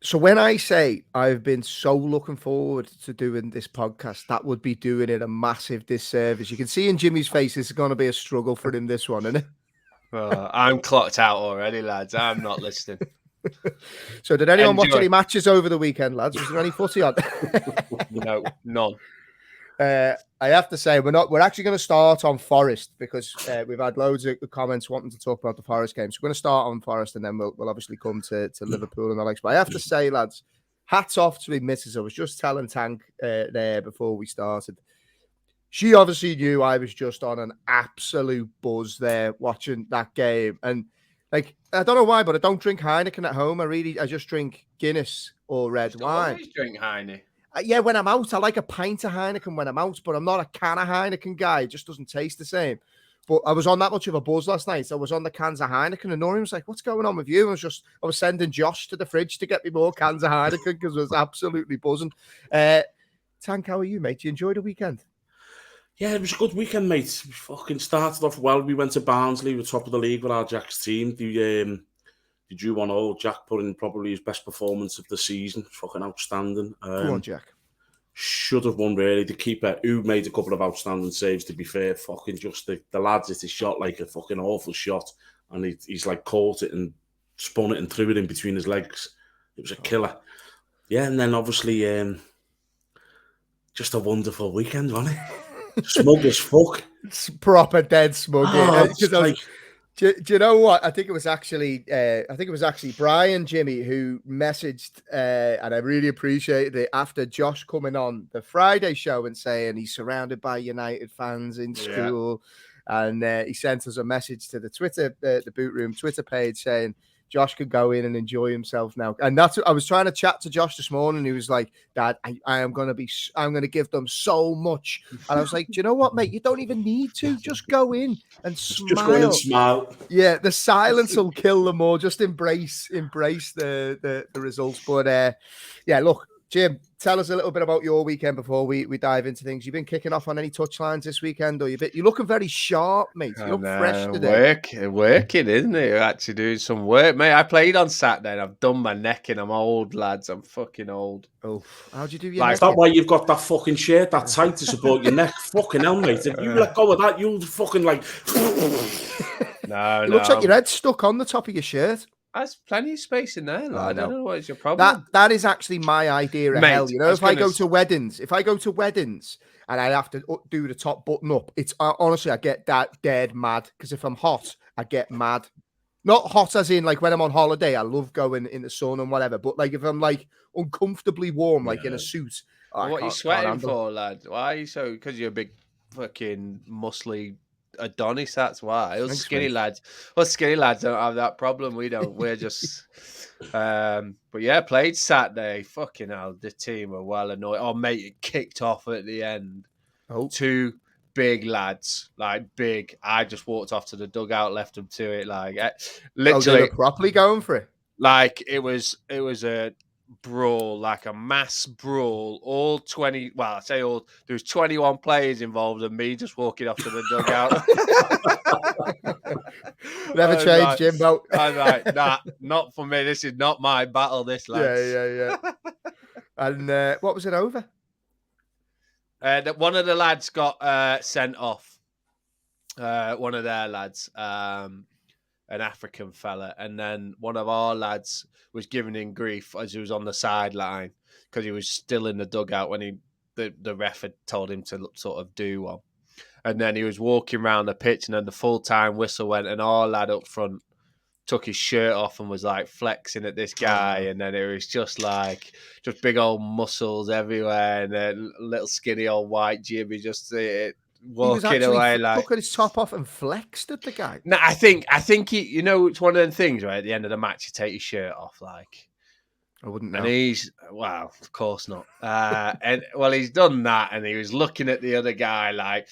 So when I say I've been so looking forward to doing this podcast, that would be doing it a massive disservice. You can see in Jimmy's face, this is going to be a struggle for him, this one, isn't it? I'm clocked out already, lads. I'm not listening. So did anyone watch Enjoy. any matches over the weekend, lads? Was there any footy on? No, none. I have to say we're actually going to start on Forest because we've had loads of comments wanting to talk about the Forest game. So we're going to start on Forest and then we'll obviously come to Liverpool and the likes. But I have to say, lads, hats off to my missus. I was just telling Tank there before we started. She obviously knew I was just on an absolute buzz there watching that game. And like, I don't know why, but I don't drink Heineken at home. I just drink Guinness or red wine. Always drink Heineken. Yeah, when I'm out, I like a pint of Heineken when I'm out, but I'm not a can of Heineken guy. It just doesn't taste the same. But I was on that much of a buzz last night. I was on the cans of Heineken, and Noreen was like, "What's going on with you?" I was sending Josh to the fridge to get me more cans of Heineken because I was absolutely buzzing. Tank, how are you, mate? You enjoyed the weekend? Yeah, it was a good weekend, mate. We fucking started off well. We went to Barnsley, we were top of the league with our Jack's team. They drew 1-0. Jack put in probably his best performance of the season. Fucking outstanding. Go on, Jack. Should have won, really. The keeper, who made a couple of outstanding saves, to be fair, fucking just the lads hit his shot like a fucking awful shot. And he's like caught it and spun it and threw it in between his legs. It was a killer. Yeah, and then obviously just a wonderful weekend, wasn't it? Smug as fuck. It's proper dead smug. Do you know what? I think it was actually Brian, Jimmy, who messaged, and I really appreciated it after Josh coming on the Friday show and saying he's surrounded by United fans in school, and he sent us a message to the Twitter, the Boot Room Twitter page saying Josh could go in and enjoy himself now. And that's what I was trying to chat to Josh this morning. He was like, Dad, I'm going to give them so much. And I was like, do you know what, mate? You don't even need to. Just go in and smile. Just go in and smile. Yeah, the silence will kill them all. Just embrace the results. But yeah, look, Jim, tell us a little bit about your weekend before we dive into things. You've been kicking off on any touchlines this weekend, or you're looking very sharp, mate. You look fresh today. Working, isn't it? You're actually doing some work, mate. I played on Saturday and I've done my neck in. I'm old, lads. I'm fucking old. Oh, how'd you do your neck? Is that why you've got that fucking shirt that tight to support your neck? Fucking hell, mate. If you let go of that, you'll fucking like... No, it looks like your head's stuck on the top of your shirt. There's plenty of space in there. I don't know what is your problem. That is actually my idea of hell. You know, if I go to weddings and I have to do the top button up, it's honestly, I get that dead mad because if I'm hot, I get mad. Not hot as in like when I'm on holiday, I love going in the sun and whatever. But like if I'm like uncomfortably warm, like in a suit. What are you sweating for, lad? Why are you so? Because you're a big fucking muscly Adonis, that's why. Us skinny lads don't have that problem. We don't. We're just but yeah, played Saturday. Fucking hell, the team were well annoyed. Oh mate, it kicked off at the end. Two big lads, like big. I just walked off to the dugout, left them to it. Like literally they were properly going for it. Like it was a brawl, like a mass brawl. All 20, well, I say all, there was 21 players involved and me just walking off to the dugout. Never changed, Jimbo. I'm like, nah, not for me. This is not my battle, this, lads. Yeah. And what was it over? One of the lads got sent off. One of their lads, an African fella, and then one of our lads was giving him grief as he was on the sideline because he was still in the dugout when the ref had told him to sort of do one. And then he was walking around the pitch, and then the full-time whistle went, and our lad up front took his shirt off and was like flexing at this guy, and then it was just like big old muscles everywhere, and then little skinny old white Jimmy just walking away like took his top off and flexed at the guy. No, I think he, you know, it's one of them things, right? At the end of the match, you take your shirt off, like I wouldn't know. And of course not. And he's done that, and he was looking at the other guy like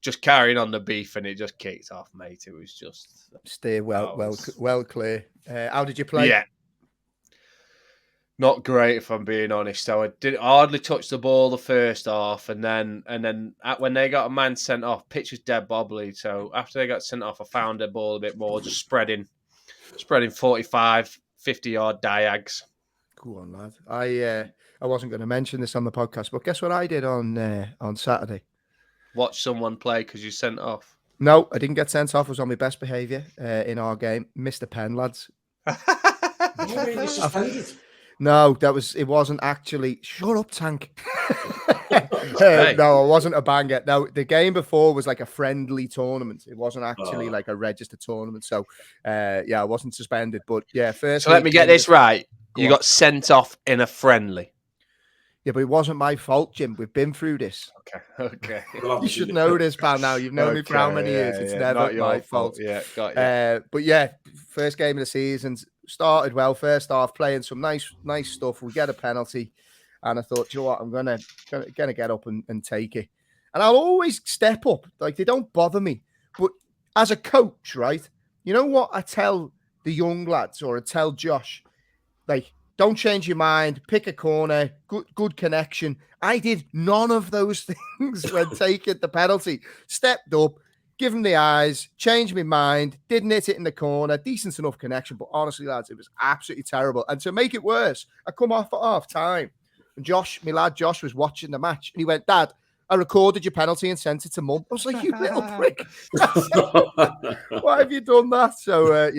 just carrying on the beef, and it just kicked off, mate. It was just stay well clear. How did you play? Yeah. Not great, if I'm being honest. So I hardly touch the ball the first half, and then when they got a man sent off, pitch was dead bobbly. So after they got sent off, I found the ball a bit more, just spreading 45, 50-yard diags. Go on, lad. I wasn't going to mention this on the podcast, but guess what I did on Saturday? Watch someone play because you sent off. No, I didn't get sent off. I was on my best behaviour in our game. Missed a pen, lads. Why were you suspended? No, it wasn't actually. Shut up, Tank. Hey. No, it wasn't a banger. No, the game before was like a friendly tournament. It wasn't actually like a registered tournament. So, I wasn't suspended. But yeah, first. So let me get this right. You on. got sent off in a friendly. Yeah, but it wasn't my fault, Jim. We've been through this. Okay. You should know this, pal. Now you've known me for how many years? It's never my fault. Yeah, got you. But yeah, first game of the season started well. First half, playing some nice stuff. We get a penalty, and I thought, you know what, I'm gonna get up and take it. And I'll always step up. Like, they don't bother me. But as a coach, right? You know what I tell the young lads, or I tell Josh, like, don't change your mind. Pick a corner. Good connection. I did none of those things when taking the penalty. Stepped up, give him the eyes, changed my mind, didn't hit it in the corner. Decent enough connection, but honestly, lads, it was absolutely terrible. And to make it worse, I come off at half time, and Josh, my lad Josh, was watching the match, and he went, "Dad, I recorded your penalty and sent it to Mum." I was like, "You little prick! Why have you done that?" So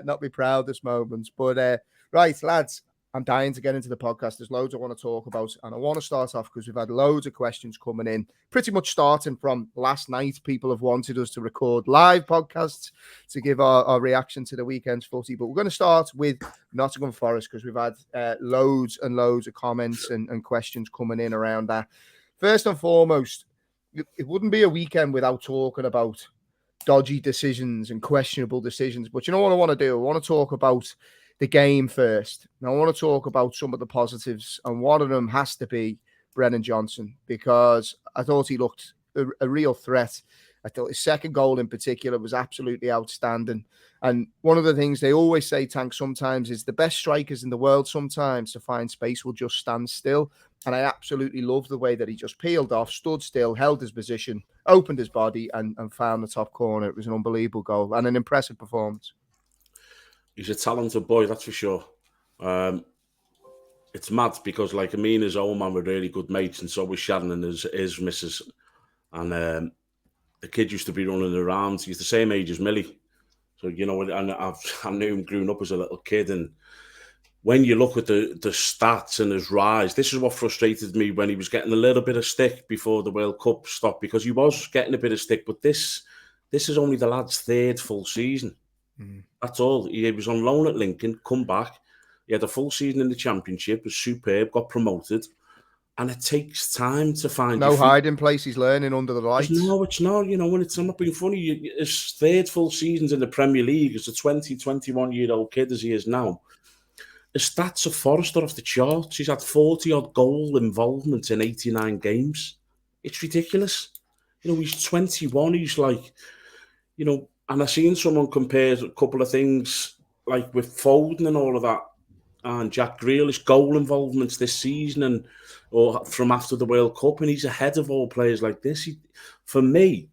not be proudest moments, but. Right, lads, I'm dying to get into the podcast. There's loads I want to talk about, and I want to start off because we've had loads of questions coming in, pretty much starting from last night. People have wanted us to record live podcasts to give our reaction to the weekend's footy, but we're going to start with Nottingham Forest because we've had loads and loads of comments and questions coming in around that. First and foremost, it wouldn't be a weekend without talking about dodgy decisions and questionable decisions, but you know what I want to do? I want to talk about the game first. Now, I want to talk about some of the positives, and one of them has to be Brennan Johnson, because I thought he looked a real threat. I thought his second goal in particular was absolutely outstanding. And one of the things they always say, Tank, sometimes is the best strikers in the world sometimes to find space will just stand still. And I absolutely love the way that he just peeled off, stood still, held his position, opened his body and found the top corner. It was an unbelievable goal and an impressive performance. He's a talented boy, that's for sure. It's mad because, like, me and his old man were really good mates, and so was Shannon and his missus. And the kid used to be running around. He's the same age as Millie. So, you know, and I knew him growing up as a little kid. And when you look at the stats and his rise, this is what frustrated me when he was getting a little bit of stick before the World Cup stopped, because he was getting a bit of stick. But this is only the lad's third full season. That's all. He was on loan at Lincoln, come back. He had a full season in the Championship, was superb, got promoted. And it takes time to find... No hiding place, he's learning under the lights. No, it's not. You know, when I'm not being funny, his third full season's in the Premier League as a 20, 21-year-old kid as he is now. His stats are Forrester off the charts. He's had 40-odd goal involvement in 89 games. It's ridiculous. You know, he's 21. He's like, you know... And I've seen someone compare a couple of things, like with Foden and all of that, and Jack Grealish goal involvements this season, or from after the World Cup, and he's ahead of all players like this. For me,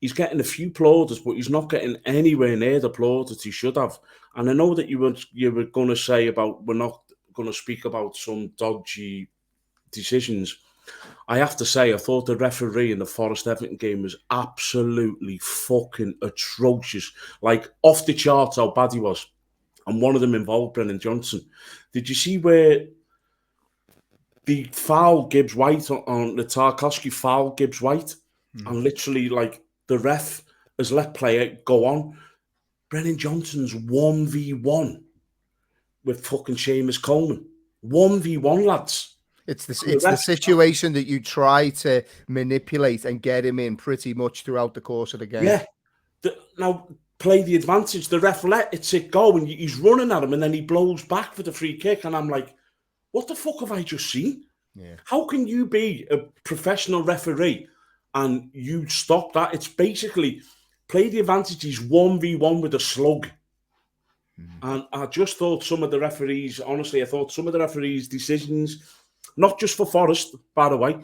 he's getting a few plaudits, but he's not getting anywhere near the plaudits he should have. And I know that you were going to say about we're not going to speak about some dodgy decisions. I have to say, I thought the referee in the Forest Everton game was absolutely fucking atrocious. Like, off the charts how bad he was. And one of them involved Brennan Johnson. Did you see where the foul Gibbs White on the Tarkowski foul Gibbs White? And literally, like, the ref has let play go on. Brennan Johnson's 1v1 with fucking Seamus Coleman. 1v1, lads. It's the situation that you try to manipulate and get him in pretty much throughout the course of the game. Yeah. Now, play the advantage. The ref let it go, and he's running at him, and then he blows back for the free kick. And I'm like, what the fuck have I just seen? Yeah. How can you be a professional referee and you stop that? It's basically play the advantage. He's 1v1 with a slug. And I just thought some of the referees, honestly, decisions, not just for Forest, by the way,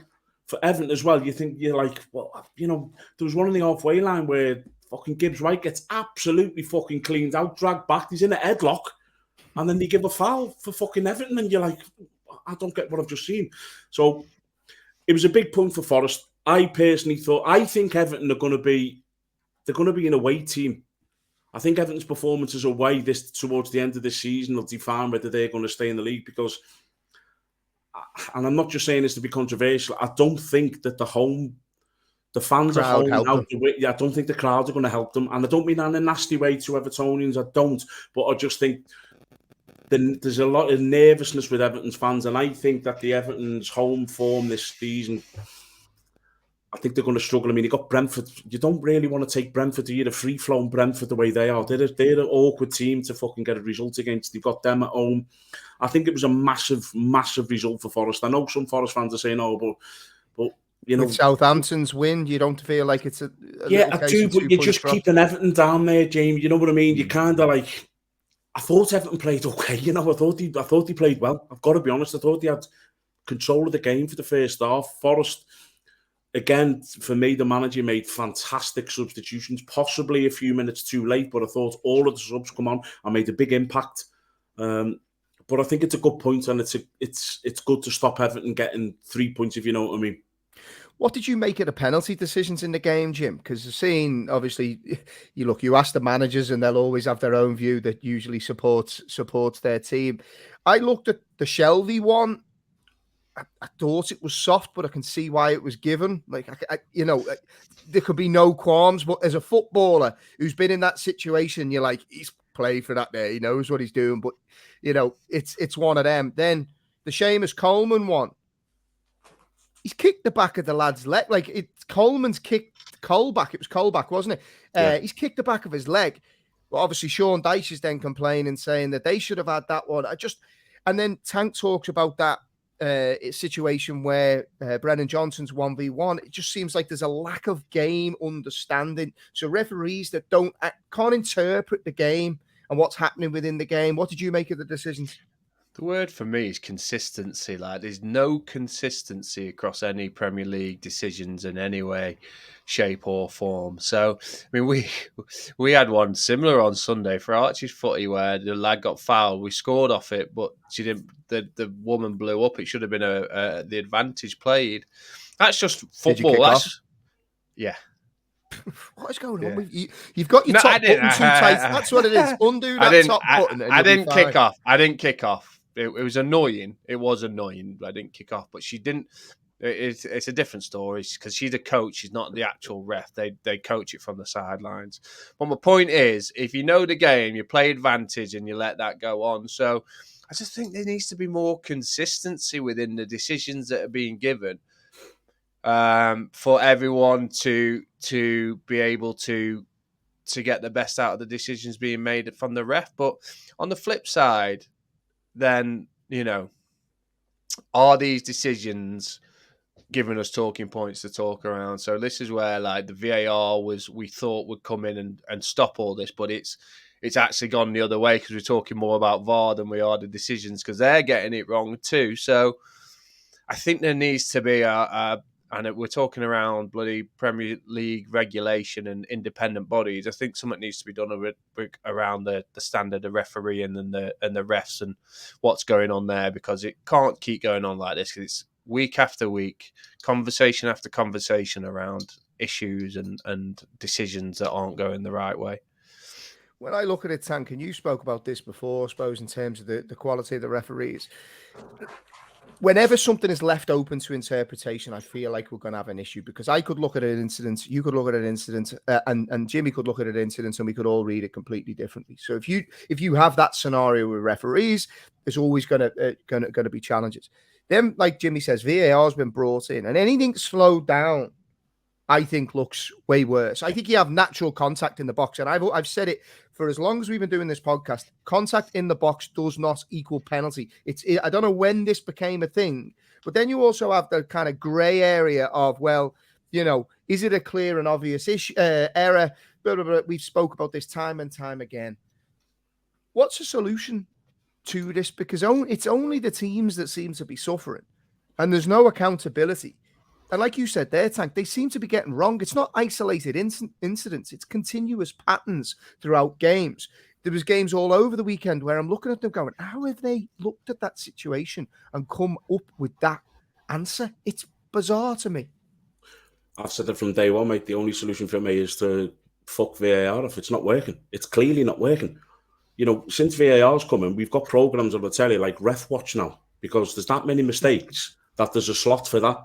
for Everton as well. You're like, well, you know, there was one on the halfway line where fucking Gibbs White gets absolutely fucking cleaned out, dragged back. He's in a headlock. and then they give a foul for fucking Everton, and you're like, I don't get what I've just seen. So it was a big point for Forest. I think Everton are going to be an away team. I think Everton's performances away towards the end of this season will define whether they're going to stay in the league, because, and I'm not just saying this to be controversial, I don't think that the fans at home, I don't think the crowds are going to help them. And I don't mean that in a nasty way to Evertonians, I don't. But I just think there's a lot of nervousness with Everton's fans. And I think that the Everton's home form this season, I think they're going to struggle. I mean, you got Brentford. You don't really want to take Brentford, do you? The free-flowing Brentford the way they are. They're an awkward team to fucking get a result against. They've got them at home. I think it was a massive, massive result for Forest. I know some Forest fans are saying, oh, but you know, with Southampton's win, you don't feel like it's a yeah, I do, but you're just keeping Everton down there, Jamie. You know what I mean? You kind of like, I thought Everton played okay. You know, I thought he played well. I've got to be honest. I thought he had control of the game for the first half. Forest, again, for me, the manager made fantastic substitutions, possibly a few minutes too late, but I thought all of the subs come on and made a big impact. But I think it's a good point, and it's good to stop Everton getting 3 points, if you know what I mean. What did you make of the penalty decisions in the game, Jim? Because the scene, obviously, you ask the managers and they'll always have their own view that usually supports their team. I looked at the Shelvey one. I thought it was soft, but I can see why it was given. Like, there could be no qualms. But as a footballer who's been in that situation, you're like, he's played for that there. He knows what he's doing. But, it's one of them. Then the Seamus Coleman one. He's kicked the back of the lad's leg. Coleman's kicked Colback. It was Colback, wasn't it? Yeah. He's kicked the back of his leg. But obviously, Sean Dyche is then complaining, saying that they should have had that one. And then Tank talks about that situation where Brennan Johnson's 1v1. It just seems like there's a lack of game understanding. So referees that can't interpret the game and what's happening within the game. What did you make of the decisions? The word for me is consistency. Like, there's no consistency across any Premier League decisions in any way, shape or form. So, I mean, we had one similar on Sunday for Archie's footy where the lad got fouled. We scored off it, but she didn't. The woman blew up. It should have been the advantage played. That's just football. Yeah. What is going on with you? You've got your top button too tight. That's what it is. Undo that top button. I didn't kick off. I didn't kick off. It was annoying. It was annoying. I didn't kick off, but she didn't. It's a different story because she's a coach. She's not the actual ref. They coach it from the sidelines. But my point is, if you know the game, you play advantage and you let that go on. So I just think there needs to be more consistency within the decisions that are being given for everyone to be able to get the best out of the decisions being made from the ref. But on the flip side, then, are these decisions giving us talking points to talk around? So this is where, like, the VAR we thought would come in and stop all this, but it's actually gone the other way because we're talking more about VAR than we are the decisions because they're getting it wrong too. So I think there needs to be and we're talking around bloody Premier League regulation and independent bodies. I think something needs to be done around the standard of refereeing and the refs and what's going on there, because it can't keep going on like this, because it's week after week, conversation after conversation around issues and decisions that aren't going the right way. When I look at it, Tank, and you spoke about this before, I suppose, in terms of the quality of the referees, whenever something is left open to interpretation, I feel like we're going to have an issue, because I could look at an incident, you could look at an incident, and Jimmy could look at an incident, and we could all read it completely differently. So if you have that scenario with referees, there's always going to be challenges. Then, like Jimmy says, VAR has been brought in, and anything slowed down, I think, looks way worse. I think you have natural contact in the box, and I've said it for as long as we've been doing this podcast. Contact in the box does not equal penalty. I don't know when this became a thing, but then you also have the kind of grey area of, well, is it a clear and obvious error? Blah, blah, blah. We've spoke about this time and time again. What's the solution to this? Because it's only the teams that seem to be suffering, and there's no accountability. And like you said there, Tank, they seem to be getting wrong. It's not isolated incidents. It's continuous patterns throughout games. there was games all over the weekend where I'm looking at them going, how have they looked at that situation and come up with that answer? It's bizarre to me. I've said it from day one, mate. The only solution for me is to fuck VAR if it's not working. It's clearly not working. You know, since VAR's coming, we've got programs on the telly like Ref Watch now, because there's that many mistakes that there's a slot for that.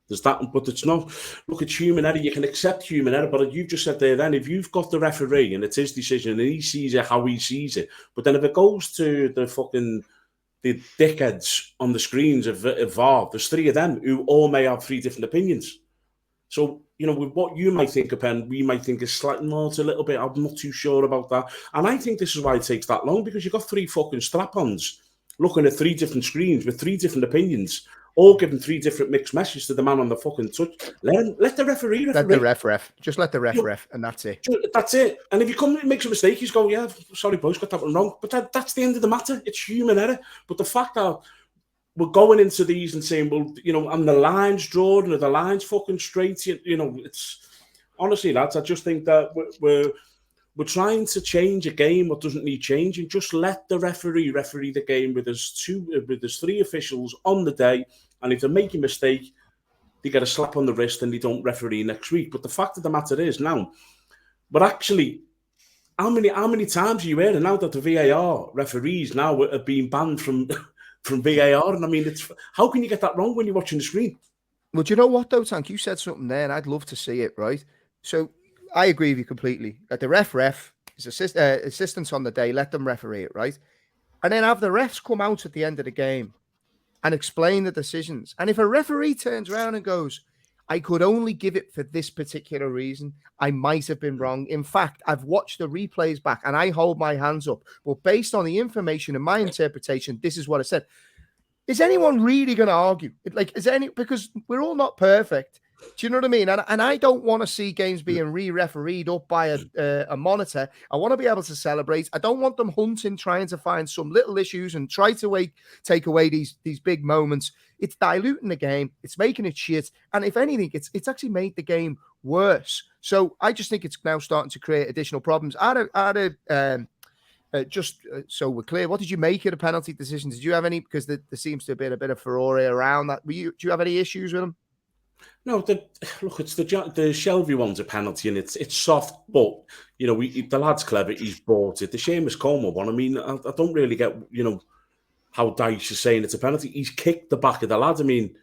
There's that, but it's not. Look, it's human error. You can accept human error, but you just said there then, if you've got the referee and it's his decision and he sees it how he sees it, but then if it goes to the dickheads on the screens of VAR, there's 3 of them who all may have 3 different opinions. So, you know, with what you might think of Penn, we might think is slightly more to a little bit. I'm not too sure about that. And I think this is why it takes that long, because you've got 3 fucking strap-ons looking at 3 different screens with 3 different opinions, all giving 3 different mixed messages to the man on the fucking touch. Let the referee. Let the ref. Just let the ref, and that's it. That's it. And if you come and makes a mistake, he's going, yeah, sorry, boys, got that one wrong. But that's the end of the matter. It's human error. But the fact that we're going into these and saying, well, you know, and the lines drawn, and the lines fucking straight, you know, it's honestly, lads, I just think that we're trying to change a game what doesn't need changing. Just let the referee the game with his 3 officials on the day, and if they make a mistake, they get a slap on the wrist and they don't referee next week. But the fact of the matter is now, but actually, how many times are you hearing now that the VAR referees now are being banned from VAR? And I mean, how can you get that wrong when you're watching the screen? Well, do you know what though, Tank? You said something there, and I'd love to see it. Right, so I agree with you completely. That the ref is assistants on the day, let them referee it, right, and then have the refs come out at the end of the game and explain the decisions. And if a referee turns around and goes, I could only give it for this particular reason, I might have been wrong. In fact, I've watched the replays back and I hold my hands up. But based on the information and my interpretation, this is what I said. Is anyone really going to argue? Because we're all not perfect. Do you know what I mean? And I don't want to see games being re-refereed up by a monitor. I want to be able to celebrate. I don't want them hunting, trying to find some little issues and try to take away these big moments. It's diluting the game. It's making it shit. And if anything, it's actually made the game worse. So I just think it's now starting to create additional problems. Just so we're clear, what did you make of the penalty decision? Did you have any? Because there seems to have been a bit of furore around that. Do you have any issues with them? No, look, it's the Shelby one's a penalty, and it's soft, but you know, the lad's clever. He's bought it. The Seamus Coleman one, I mean, I don't really get, you know, how Dyche is saying it's a penalty. He's kicked the back of the lad. I mean,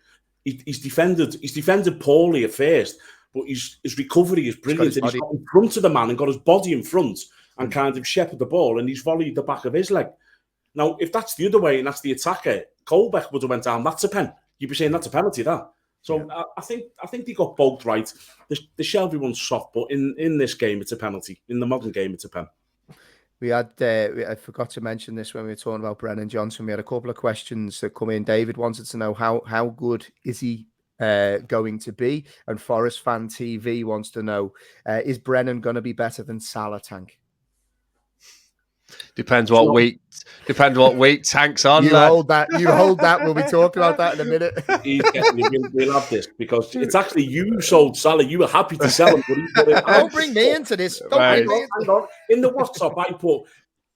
he's defended poorly at first, but his recovery is brilliant. He's got in front of the man and got his body in front and kind of shepherded the ball, and he's volleyed the back of his leg. Now, if that's the other way and that's the attacker, Colbeck would have went down. That's a pen. You'd be saying that's a penalty, that. So yeah. I think they got both right. The Shelby one's soft, but in this game, it's a penalty. In the modern game, it's a pen. We had, I forgot to mention this when we were talking about Brennan Johnson. We had a couple of questions that come in. David wanted to know how good is he going to be? And Forest Fan TV wants to know, is Brennan going to be better than Salah, Tank? Depends what week Tank's on. You hold that. We'll be talking about that in a minute. We'll have this because it's actually you sold Salah. You were happy to sell him. Don't bring me into this. Hang on. In the WhatsApp, I put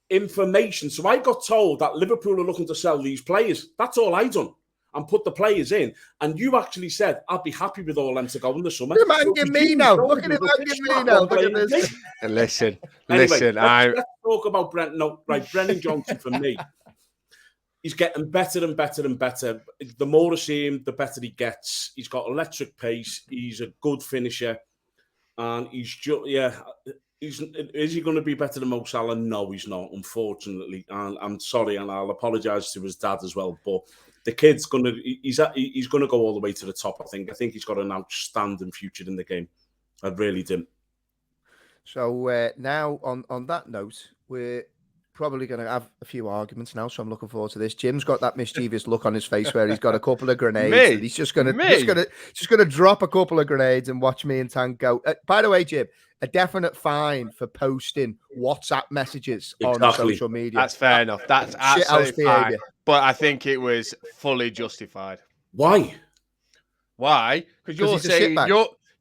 information. So I got told that Liverpool are looking to sell these players. That's all I done. And put the players in. And you actually said, I'd be happy with all them to go in the summer. Look at me now. Look at me now. Look at this. Listen. Let's talk about Brennan. No, right, Brennan Johnson for me. He's getting better and better and better. The more I see him, the better he gets. He's got electric pace. He's a good finisher. And he's just, is he going to be better than Mo Salah? No, he's not, unfortunately. And I'm sorry, and I'll apologise to his dad as well. But the kid's he's going to go all the way to the top, I think. I think he's got an outstanding future in the game. I really do. So now, on that note, we're probably going to have a few arguments now, so I'm looking forward to this. Jim's got that mischievous look on his face where he's got a couple of grenades. And he's just going to drop a couple of grenades and watch me and Tank go. By the way, Jim, a definite fine for posting WhatsApp messages on social media. That's fair enough. That's absolutely fine. But I think it was fully justified. Why? Because you're saying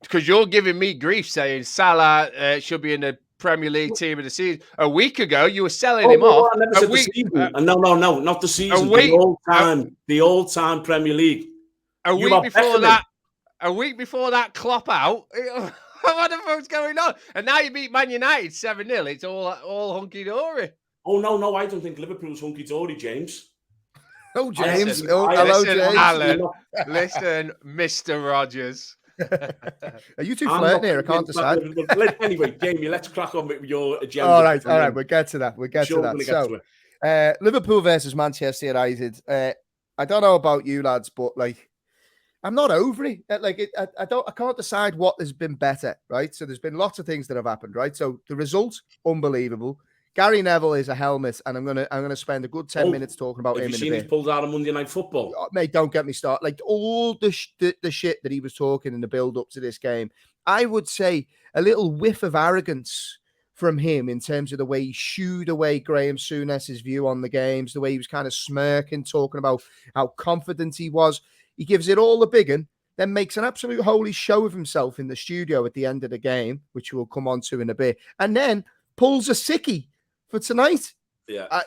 because you're giving me grief saying Salah should be in the Premier League team of the season. A week ago, you were selling him off. I never said the season. No, not the season. The all-time Premier League. A week before that, Klopp out. What the fuck's going on? And now you beat Man United 7-0. It's all hunky-dory. Oh, no, I don't think Liverpool's hunky-dory, James. Oh, James. Hello, James. Alan. Listen, Mr. Rogers. Are you two flirting here? I can't decide. Anyway, Jamie, let's crack on with your agenda. All right. We'll get to that. So, Liverpool versus Manchester United. I don't know about you lads, but like, I'm not over it. I can't decide what has been better, right? So there's been lots of things that have happened, right? So the result, unbelievable. Gary Neville is a helmet, and I'm gonna spend a good 10 minutes talking about him. Have you seen he's pulled out of Monday Night Football? Oh, mate, don't get me started. Like all the shit that he was talking in the build up to this game, I would say a little whiff of arrogance from him in terms of the way he shooed away Graham Souness's view on the games, the way he was kind of smirking, talking about how confident he was. He gives it all the big one, then makes an absolute holy show of himself in the studio at the end of the game, which we'll come on to in a bit, and then pulls a sickie for tonight. Yeah.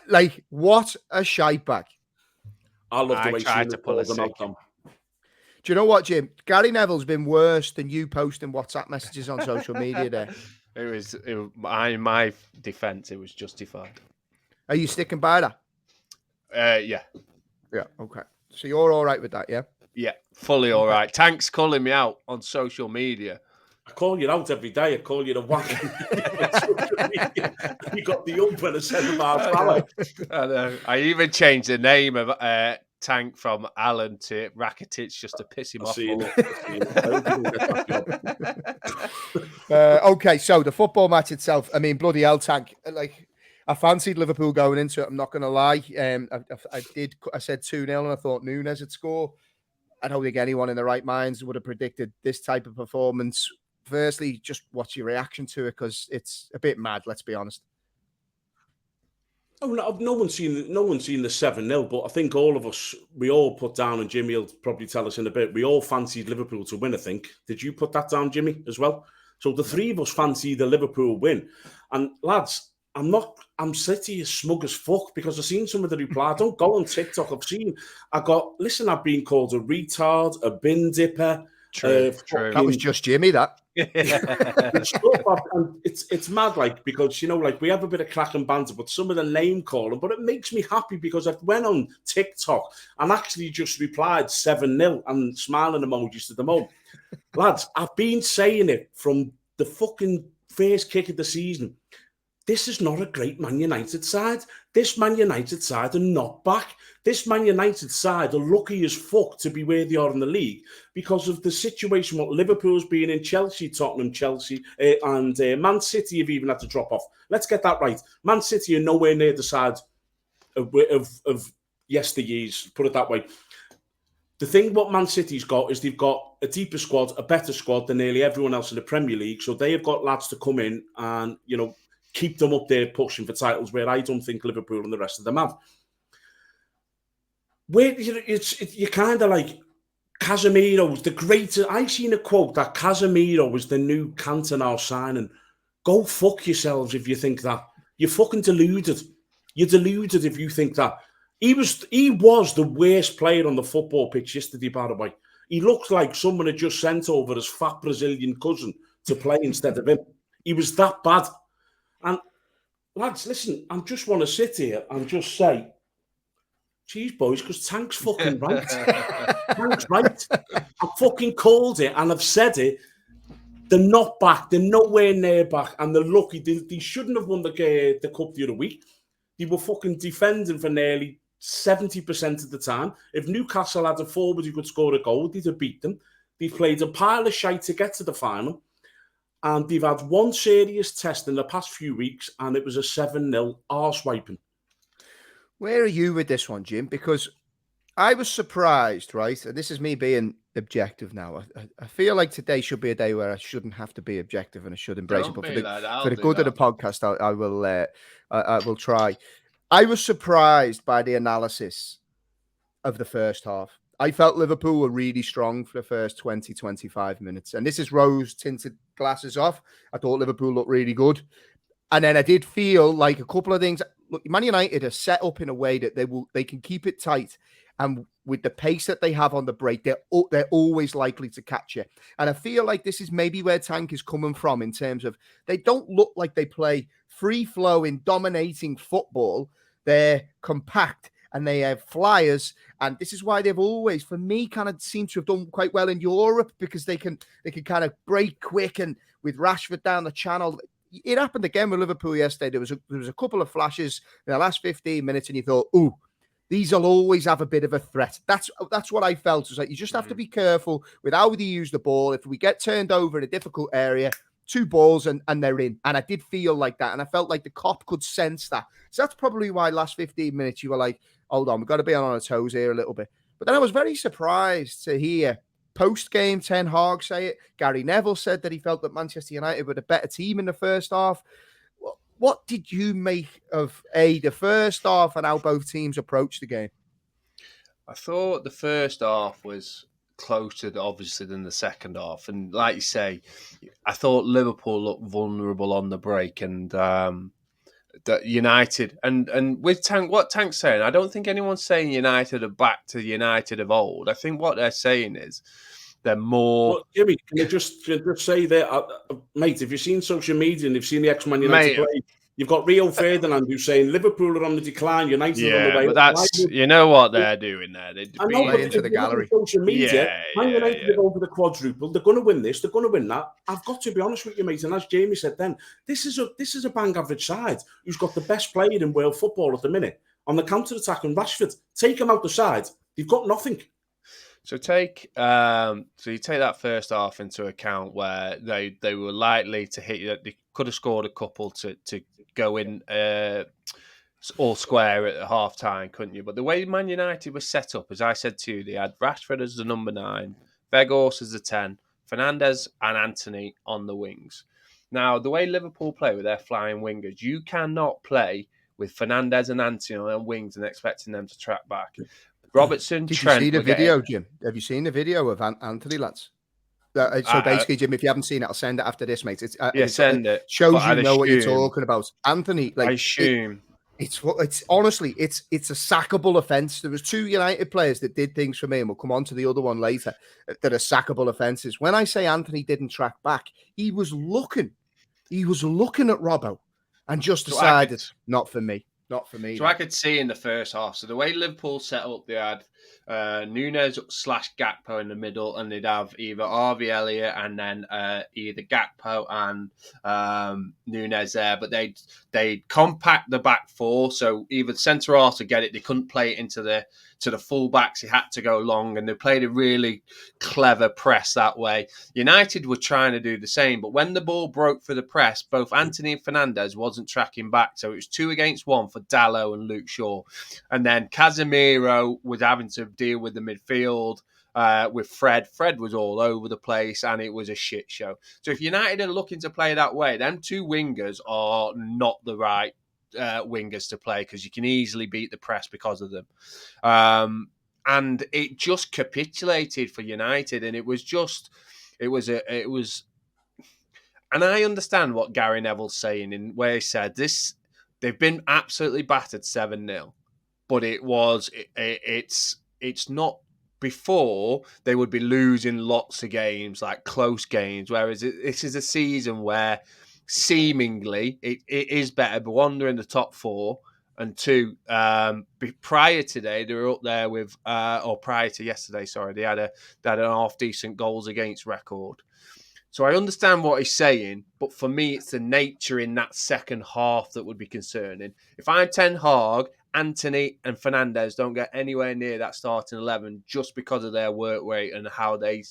What a shite bag. I love the way he tried to pull them out. Do you know what, Jim? Gary Neville's been worse than you posting WhatsApp messages on social media there. In my defense, it was justified. Are you sticking by that? Yeah. Yeah, okay. So you're all right with that, yeah? Yeah, fully all right. Tank's calling me out on social media. I call you out every day. I call you the wank. You got the ump and a centre-back fella. I know. I even changed the name of Tank from Alan to Rakitic just to piss him off. Okay, so the football match itself, I mean, bloody hell, Tank. I fancied Liverpool going into it. I'm not going to lie. I said 2-0 and I thought Núñez would score. I don't think anyone in their right minds would have predicted this type of performance. Firstly, just what's your reaction to it? Because it's a bit mad, let's be honest. Oh, no one's seen the 7-0, but I think all of us, we all put down, and Jimmy will probably tell us in a bit, we all fancied Liverpool to win, I think. Did you put that down, Jimmy, as well? So the three of us fancy the Liverpool win. And lads, I'm City as smug as fuck because I've seen some of the reply. Don't go on TikTok. I've been called a retard, a bin dipper. True. That was just Jimmy, that. It's mad, because, we have a bit of crack and banter, but some of the name calling, but it makes me happy because I went on TikTok and actually just replied 7-0 and smiling emojis to them all. Lads, I've been saying it from the fucking first kick of the season. This is not a great Man United side. This Man United side are not back. This Man United side are lucky as fuck to be where they are in the league because of the situation what Liverpool's been in, Chelsea, Tottenham, and Man City have even had to drop off. Let's get that right. Man City are nowhere near the side of yesteryears, put it that way. The thing what Man City's got is they've got a deeper squad, a better squad than nearly everyone else in the Premier League. So they have got lads to come in and, keep them up there pushing for titles where I don't think Liverpool and the rest of them have. You're kind of like Casemiro's the greatest. I seen a quote that Casemiro was the new Cantona signing. Go fuck yourselves if you think that. You're fucking deluded. You're deluded if you think that. He was the worst player on the football pitch yesterday, by the way. He looked like someone had just sent over his fat Brazilian cousin to play instead of him. He was that bad. And lads, listen, I just want to sit here and just say, geez, boys, because Tank's fucking right. Tank's right. I fucking called it and I've said it. They're not back. They're nowhere near back. And they're lucky. They shouldn't have won the cup the other week. They were fucking defending for nearly 70% of the time. If Newcastle had a forward who could score a goal, they'd have beat them. They've played a pile of shite to get to the final. And they've had one serious test in the past few weeks, and it was a 7-0 arse wiping. Where are you with this one, Jim? Because I was surprised, right? And this is me being objective now. I feel like today should be a day where I shouldn't have to be objective and I should embrace it. But for the good of the podcast, I will try. I was surprised by the analysis of the first half. I felt Liverpool were really strong for the first 20, 25 minutes. And this is rose-tinted glasses off. I thought Liverpool looked really good. And then I did feel like a couple of things. Look, Man United are set up in a way that they can keep it tight, and with the pace that they have on the break, they're always likely to catch it. And I feel like this is maybe where Tank is coming from in terms of they don't look like they play free flowing, dominating football. They're compact and they have flyers, and this is why they've always, for me, kind of seemed to have done quite well in Europe, because they can kind of break quick, and with Rashford down the channel. It happened again with Liverpool yesterday. There was a couple of flashes in the last 15 minutes, and you thought, "Ooh, these will always have a bit of a threat." That's what I felt. It was like you just have to be careful with how they use the ball. If we get turned over in a difficult area, 2 balls and they're in. And I did feel like that, and I felt like the Kop could sense that. So that's probably why last 15 minutes you were like, "Hold on, we've got to be on our toes here a little bit." But then I was very surprised to hear post-game Ten Hag say it. Gary Neville said that he felt that Manchester United were the better team in the first half. What did you make of the first half and how both teams approached the game? I thought the first half was closer, obviously, than the second half. And like you say, I thought Liverpool looked vulnerable on the break, and that United and with Tank, what Tank's saying, I don't think anyone's saying United are back to the United of old. I think what they're saying is they're more. Well, Jimmy, can you just say that, mate? If you've seen social media and you've seen the ex-Man United play, you've got Rio Ferdinand who's saying Liverpool are on the decline, United are on the way. But that's you know what they're doing there. I know, but into the gallery. Social media, Man United are over the quadruple. They're going to win this. They're going to win that. I've got to be honest with you, mate. And as Jamie said, then this is a bang average side who's got the best player in world football at the minute on the counter attack. And Rashford, take him out the side. They've got nothing. So you take that first half into account, where they were likely to hit you. They could have scored a couple to go in all square at half time, couldn't you? But the way Man United was set up, as I said to you, they had Rashford as the number 9, Weghorst as the 10, Fernandes and Antony on the wings. Now, the way Liverpool play with their flying wingers, you cannot play with Fernandes and Antony on their wings and expecting them to track back. Robertson, Did Trent, you see the video, Jim? Have you seen the video of Anthony, lads? So basically, Jim, if you haven't seen it, I'll send it after this, mate. Send it. Shows you know what you're talking about. Anthony, like, I assume it's honestly, it's a sackable offence. There was 2 United players that did things for me, and we'll come on to the other one later, that are sackable offences. When I say Anthony didn't track back, he was looking at Robbo and just decided, not for me. Not for me. So I could see in the first half. So the way Liverpool set up, they had Nunes / Gakpo in the middle, and they'd have either Harvey Elliott and then either Gakpo and Nunes there. But they'd compact the back 4, so either centre half to get it, they couldn't play it into the full backs. It had to go long, and they played a really clever press that way. United were trying to do the same, but when the ball broke for the press, both Antony and Fernandes wasn't tracking back, so it was 2 against 1 for Dalot and Luke Shaw. And then Casemiro was having to deal with the midfield with Fred. Fred was all over the place, and it was a shit show. So if United are looking to play that way, them 2 wingers are not the right wingers to play, because you can easily beat the press because of them. And it just capitulated for United, and it was and I understand what Gary Neville's saying, in where he said this, they've been absolutely battered 7-0, but it's not. Before, they would be losing lots of games, like close games, whereas this is a season where seemingly it is better, but 1, they're in the top 4, and 2, prior today they were up there with, or prior to yesterday, sorry, they had an half decent goals against record. So I understand what he's saying, but for me, it's the nature in that second half that would be concerning. If I'm Ten Hag, Antony and Fernandes don't get anywhere near that starting 11 just because of their work rate and how they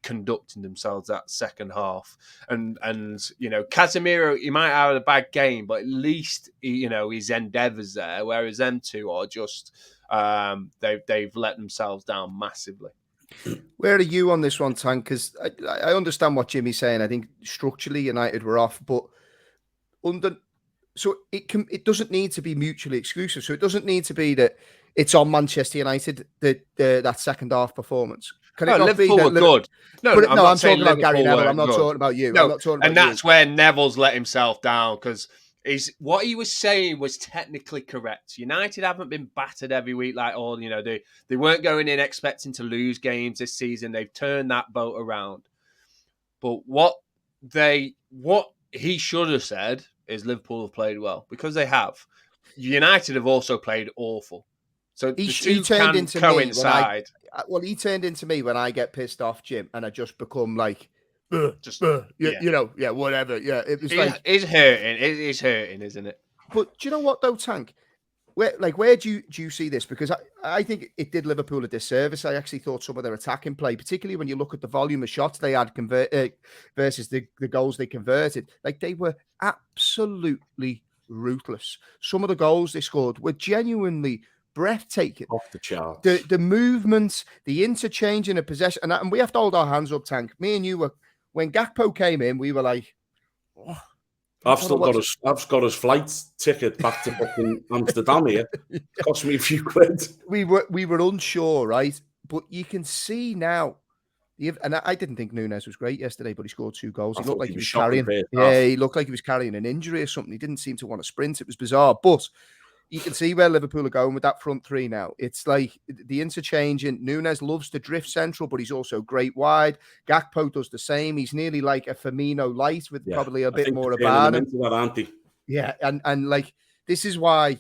conducting themselves that second half. And Casemiro, he might have a bad game, but at least his endeavours there, whereas them 2 are just they've let themselves down massively. Where are you on this one, Tank? Because I understand what Jimmy's saying. I think structurally United were off, but so it doesn't need to be mutually exclusive. So it doesn't need to be that it's on Manchester United, that second half performance. Can it not Liverpool be were good. No, I'm not saying talking about Gary Liverpool Neville. I'm not good. talking about you. No, I'm not talking about and that's you. where Neville's let himself down because what he was saying was technically correct. United haven't been battered every week like they weren't going in expecting to lose games this season. They've turned that boat around. But what he should have said is Liverpool have played well because they have. United have also played awful. So the two turned can into coincide. He turned into me when I get pissed off, Jim, and I just become like, whatever. Yeah, it was it's hurting. It's hurting, isn't it? But do you know what though, Tank? Where do you see this? Because I think it did Liverpool a disservice. I actually thought some of their attacking play, particularly when you look at the volume of shots they had versus the goals they converted, like they were absolutely ruthless. Some of the goals they scored were genuinely breathtaking. Off the charts. The movements, the interchange in a possession, and we have to hold our hands up, Tank. Me and you were, when Gakpo came in, we were like, oh, I've got his flight ticket back to fucking Amsterdam here. It cost me a few quid. We were unsure, right? But you can see now. And I didn't think Núñez was great yesterday, but he scored 2 goals. He looked like he was carrying. Yeah, he looked like he was carrying an injury or something. He didn't seem to want to sprint. It was bizarre. But you can see where Liverpool are going with that front three now. It's like the interchange. And Núñez loves to drift central, but he's also great wide. Gakpo does the same. He's nearly like a Firmino light with probably a bit more about him. Yeah, and like this is why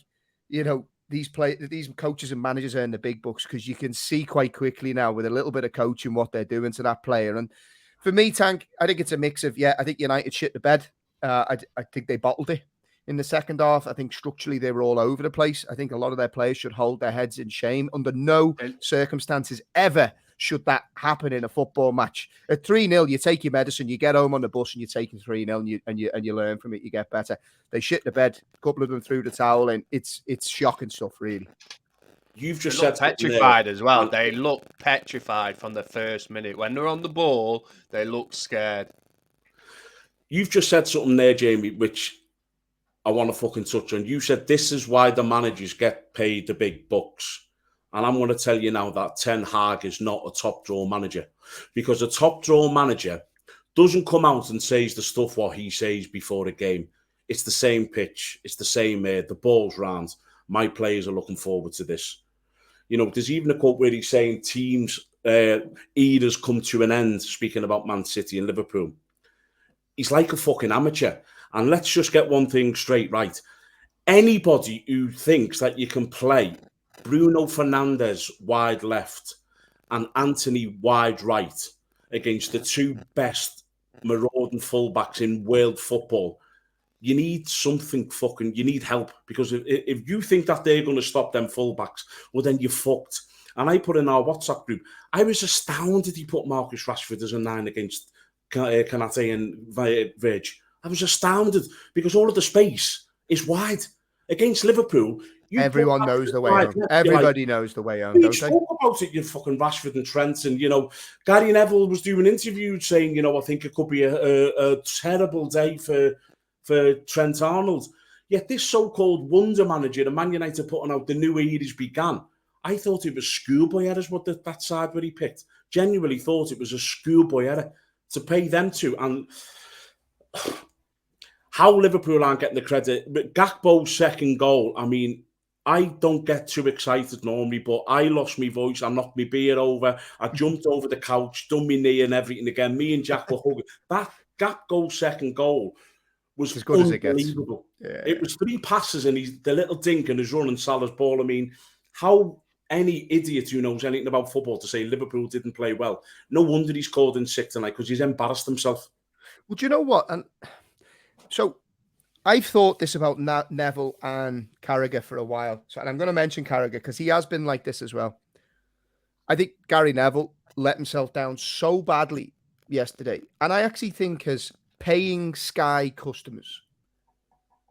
these coaches and managers earn the big bucks, because you can see quite quickly now with a little bit of coaching what they're doing to that player. And for me, Tank, I think it's a mix of I think United shit the bed. I think they bottled it in the second half. I think structurally they were all over the place. I think a lot of their players should hold their heads in shame. Under no circumstances ever should that happen in a football match. At 3-0, you take your medicine, you get home on the bus, and you're taking 3-0, and you learn from it. You get better. They shit the bed. A couple of them threw the towel, and it's shocking stuff, really. You've just said petrified there. As well. They look petrified from the first minute. When they're on the ball, they look scared. You've just said something there, Jamie, which I want to fucking touch on. You said this is why the managers get paid the big bucks. And I'm going to tell you now that Ten Hag is not a top draw manager, because a top draw manager doesn't come out and says the stuff what he says before a game. It's the same pitch. It's the same the ball's round. My players are looking forward to this. There's even a quote where he's saying teams' eras come to an end, speaking about Man City and Liverpool. He's like a fucking amateur. And let's just get one thing straight, right? Anybody who thinks that you can play Bruno Fernandes wide left and Anthony wide right against the two best marauding fullbacks in world football, you need something you need help. Because if you think that they're going to stop them fullbacks, well, then you're fucked. And I put in our WhatsApp group, I was astounded he put Marcus Rashford as a 9 against Kanate and Virg. I was astounded because all of the space is wide. Against Liverpool, everyone knows the way home. Everybody knows the way home. You talk about it, you fucking Rashford and Trent. And, Gary Neville was doing interviews saying, I think it could be a terrible day for Trent Arnold. Yet this so-called wonder manager, the Man United putting out the new eras began. I thought it was schoolboy errors, that side where he picked. Genuinely thought it was a schoolboy error to pay them to. And how Liverpool aren't getting the credit. But Gakpo's second goal, I mean, I don't get too excited normally, but I lost my voice. I knocked my beer over. I jumped over the couch, done my knee and everything again. Me and Jack were hugging. That Gakpo's second goal was as good as it gets. Yeah. It was 3 passes and the little dink and his run and Salah's ball. I mean, how any idiot who knows anything about football to say Liverpool didn't play well. No wonder he scored in 6 tonight, because he's embarrassed himself. Well, do you know what? And so I've thought this about Neville and Carragher for a while. And I'm going to mention Carragher because he has been like this as well. I think Gary Neville let himself down so badly yesterday. And I actually think as paying Sky customers,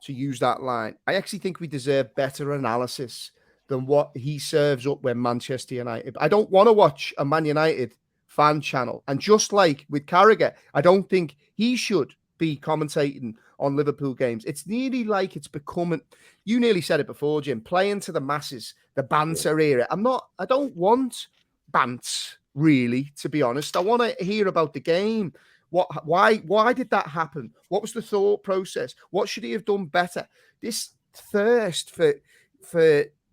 to use that line, I actually think we deserve better analysis than what he serves up when Manchester United. I don't want to watch a Man United fan channel. And just like with Carragher, I don't think he should be commentating on Liverpool games. It's nearly like it's becoming, you nearly said it before, Jim, playing to the masses, the banter era. I don't want bants. really, to be honest. I want to hear about the game. Why did that happen? What was the thought process? What should he have done better? This thirst for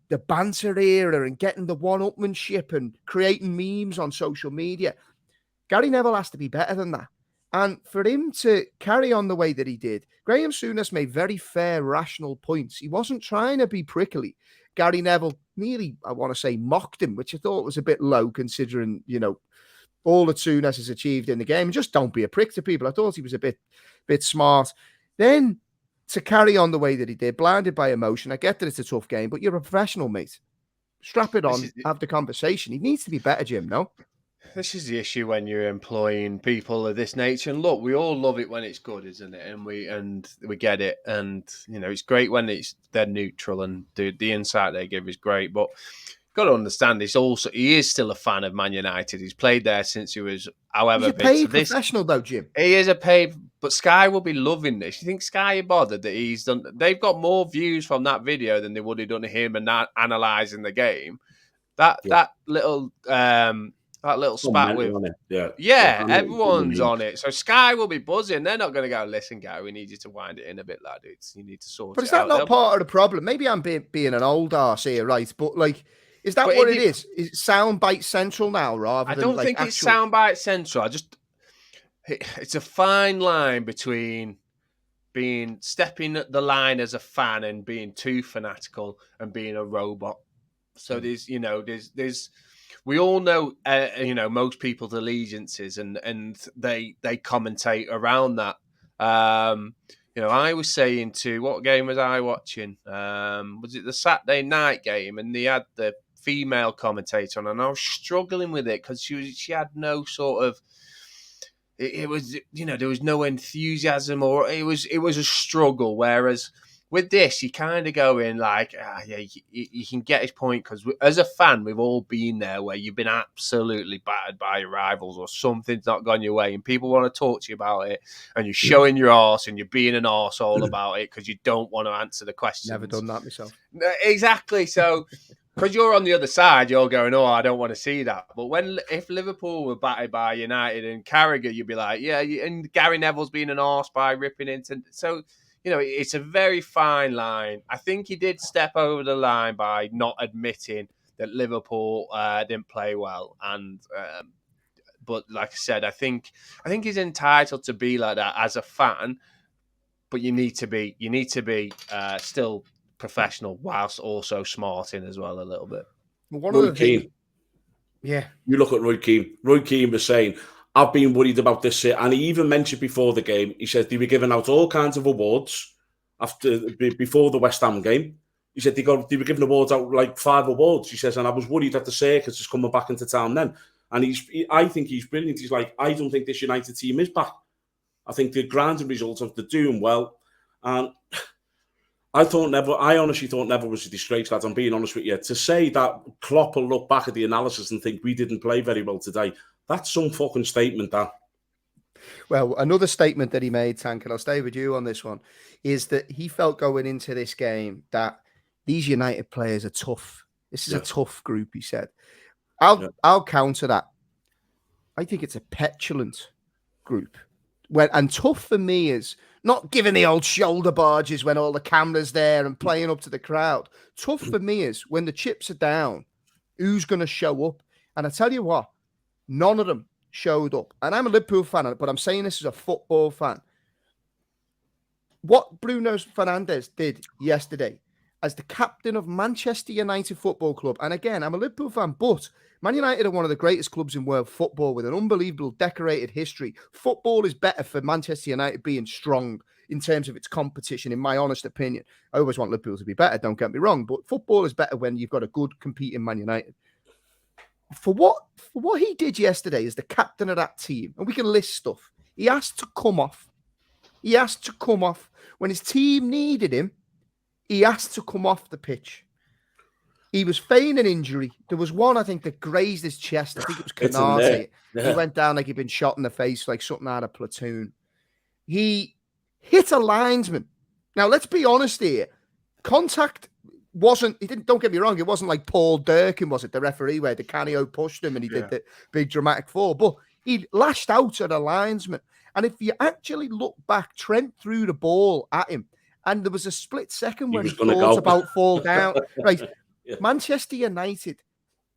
the banter era and getting the one-upmanship and creating memes on social media. Gary Neville has to be better than that. And for him to carry on the way that he did, Graham Souness made very fair, rational points. He wasn't trying to be prickly. Gary Neville nearly, I want to say, mocked him, which I thought was a bit low considering, all that Souness has achieved in the game. Just don't be a prick to people. I thought he was a bit smart. Then to carry on the way that he did, blinded by emotion. I get that it's a tough game, but you're a professional, mate. Strap it on, have the conversation. He needs to be better, Jim, no? This is the issue when you're employing people of this nature. And look, we all love it when it's good, isn't it? And we get it. And, it's great when they're neutral and the insight they give is great. But got to understand he is still a fan of Man United. He's played there since he was however big. He's a paid professional though, Jim. He is a paid, but Sky will be loving this. You think Sky are bothered that he's done? They've got more views from that video than they would have done him and analysing the game. That little spat with everyone's on it. So Sky will be buzzing. They're not going to go, listen, Gary, we need you to wind it in a bit, lad. You need to sort it out. But is that not part of the problem? Maybe I'm being an old arse here, right? But is that what it is? Is it soundbite central now rather than I don't think it's soundbite central. It's a fine line between stepping the line as a fan and being too fanatical and being a robot. So there's we all know most people's allegiances and they commentate around that. I was saying what game was I watching? Was it the Saturday night game? And they had the female commentator on, and I was struggling with it because she had no sort of. It was there was no enthusiasm, or it was a struggle. Whereas with this, you kind of go in you can get his point because as a fan, we've all been there where you've been absolutely battered by your rivals or something's not gone your way and people want to talk to you about it and you're showing your arse and you're being an arsehole about it because you don't want to answer the questions. Never done that myself. Exactly. So because you're on the other side, you're going, oh, I don't want to see that. But if Liverpool were battered by United and Carragher, you'd be like, yeah, and Gary Neville's being an arse by ripping into... So... it's a very fine line. I think he did step over the line by not admitting that Liverpool didn't play well. And but like I said, I think he's entitled to be like that as a fan. But you need to be still professional whilst also smarting as well a little bit. Roy Keane. Yeah. You look at Roy Keane. Roy Keane was saying, I've been worried about this, and he even mentioned before the game, he said they were giving out all kinds of awards before the West Ham game. He said they were giving awards out, like 5 awards. He says, and I was worried that the circus is coming back into town then. And I think he's brilliant. He's like, I don't think this United team is back. I think the grounded results of the doing well. And I honestly thought Neville was a disgrace, lads. I'm being honest with you. To say that Klopp will look back at the analysis and think we didn't play very well today, that's some fucking statement, that. Well, another statement that he made, Tank, and I'll stay with you on this one, is that he felt going into this game that these United players are tough. This is a tough group, he said. I'll counter that. I think it's a petulant group. And tough for me is not giving the old shoulder barges when all the cameras there and playing up to the crowd. Tough for me is when the chips are down, who's going to show up? And I tell you what, none of them showed up. And I'm a Liverpool fan, but I'm saying this as a football fan. What Bruno Fernandes did yesterday as the captain of Manchester United Football Club, and again, I'm a Liverpool fan, but Man United are one of the greatest clubs in world football with an unbelievable decorated history. Football is better for Manchester United being strong in terms of its competition, in my honest opinion. I always want Liverpool to be better, don't get me wrong, but football is better when you've got a good competing Man United. For what he did yesterday as the captain of that team, and we can list stuff, he asked to come off. He asked to come off. When his team needed him, he asked to come off the pitch. He was feigning an injury. There was one, I think, that grazed his chest. I think it was Canate. He went down like he'd been shot in the face, like something out of Platoon. He hit a linesman. Now, let's be honest here. Contact wasn't. He didn't. Don't get me wrong. It wasn't like Paul Durkin, was it, the referee, where the Canio pushed him and he did the big dramatic fall. But he lashed out at a linesman. And if you actually look back, Trent threw the ball at him, and there was a split second when he thought about fall down. Right, Manchester United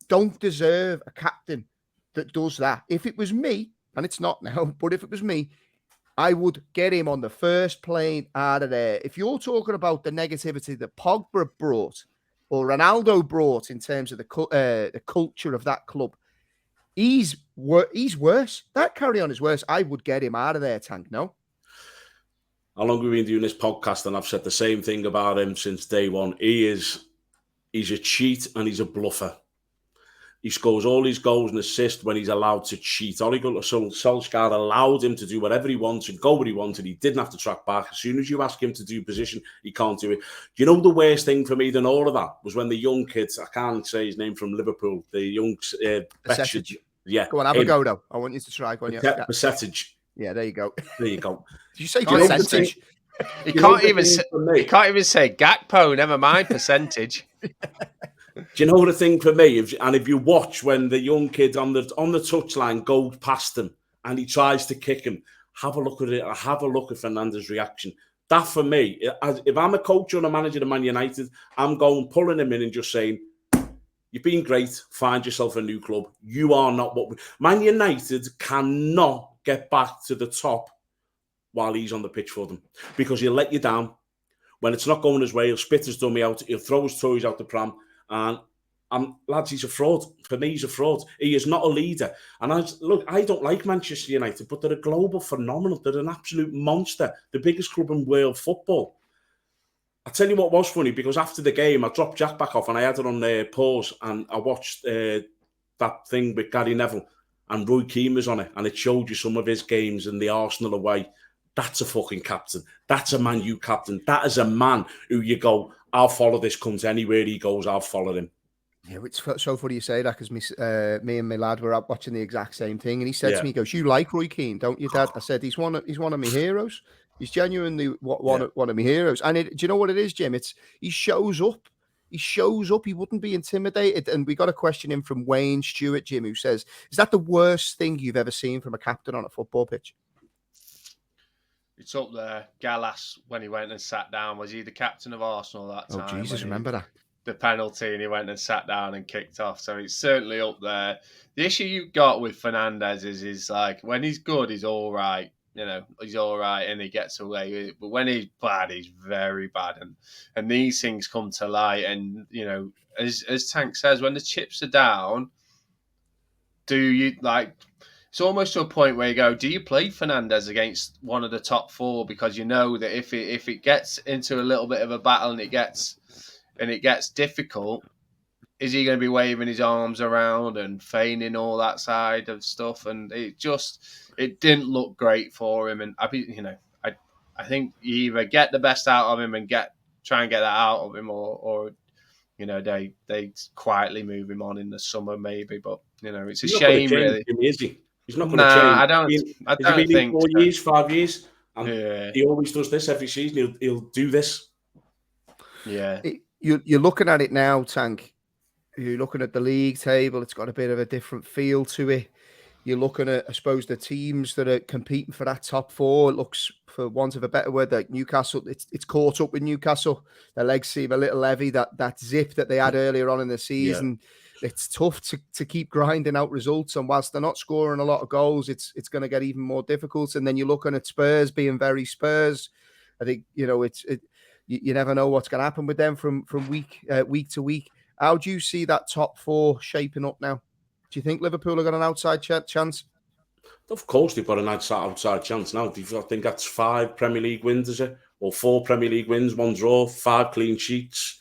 don't deserve a captain that does that. If it was me, and it's not now, but if it was me, I would get him on the first plane out of there. If you're talking about the negativity that Pogba brought or Ronaldo brought in terms of the culture of that club, he's worse. That carry on is worse. I would get him out of there, Tank. No. How long have we been doing this podcast? And I've said the same thing about him since day one. He's a cheat and he's a bluffer. He scores all his goals and assists when he's allowed to cheat. Ole Gunnar Solskjaer allowed him to do whatever he wanted, go where he wanted. He didn't have to track back. As soon as you ask him to do position, he can't do it. You know, the worst thing for me than all of that was when the young kids, I can't say his name, from Liverpool, the young... Yeah. Go on, have a go, though. I want you to try. Percentage. Yeah, there you go. There you go. Did you say percentage? He can't even say Gakpo, never mind percentage. Do you know the thing for me? If you watch when the young kid on the touchline goes past him and he tries to kick him, have a look at it. Have a look at Fernandes' reaction. That for me, if I'm a coach or a manager of Man United, I'm pulling him in and just saying, "You've been great. Find yourself a new club. You are not what Man United cannot get back to the top while he's on the pitch for them, because he'll let you down. When it's not going his way, he'll spit his dummy out. He'll throw his toys out the pram." And lads, he's a fraud. For me, he's a fraud. He is not a leader. And I don't like Manchester United, but they're a global phenomenon. They're an absolute monster. The biggest club in world football. I'll tell you what was funny, because after the game, I dropped Jack back off and I had it on pause, and I watched that thing with Gary Neville, and Roy Keane was on it, and it showed you some of his games in the Arsenal away. That's a fucking captain. That's a Man U captain. That is a man who you go, I'll follow this cunt anywhere he goes. I'll follow him. Yeah, it's so funny you say that, because me and my lad were out watching the exact same thing, and he said to me, he goes, "You like Roy Keane, don't you, Dad?" I said, "He's one of my heroes. He's genuinely one of my heroes." And do you know what it is, Jim? He shows up. He shows up. He wouldn't be intimidated. And we got a question in from Wayne Stewart, Jim, who says, "Is that the worst thing you've ever seen from a captain on a football pitch?" It's up there. Gallas, when he went and sat down, was he the captain of Arsenal that time? Oh, Jesus, remember that. The penalty, and he went and sat down and kicked off. So it's certainly up there. The issue you've got with Fernandes is like, when he's good, he's all right. You know, he's all right and he gets away with it. But when he's bad, he's very bad. And these things come to light. And, you know, as Tank says, when the chips are down, do you, like... It's almost to a point where you go, do you play Fernandes against one of the top four? Because you know that if it gets into a little bit of a battle and it gets difficult, is he going to be waving his arms around and feigning all that side of stuff? And it didn't look great for him. And I think you either get the best out of him and try and get that out of him, or you know, they quietly move him on in the summer maybe. But you know, it's a shame, really. Is he? He's not going to change. I don't think 4 years, 5 years, and he always does this every season. He'll do this. Yeah, you're looking at it now, Tank. You're looking at the league table. It's got a bit of a different feel to it. You're looking at, I suppose, the teams that are competing for that top four. It looks, for want of a better word, like Newcastle. It's caught up with Newcastle. Their legs seem a little heavy. That zip that they had earlier on in the season. Yeah. It's tough to keep grinding out results, and whilst they're not scoring a lot of goals, it's going to get even more difficult. And then you're looking at Spurs being very Spurs. I think, you know, you never know what's going to happen with them from week to week. How do you see that top four shaping up now? Do you think Liverpool have got an outside chance? Of course, they've got an outside chance now. I think that's 5 Premier League wins, is it? Or 4 Premier League wins, 1 draw, 5 clean sheets.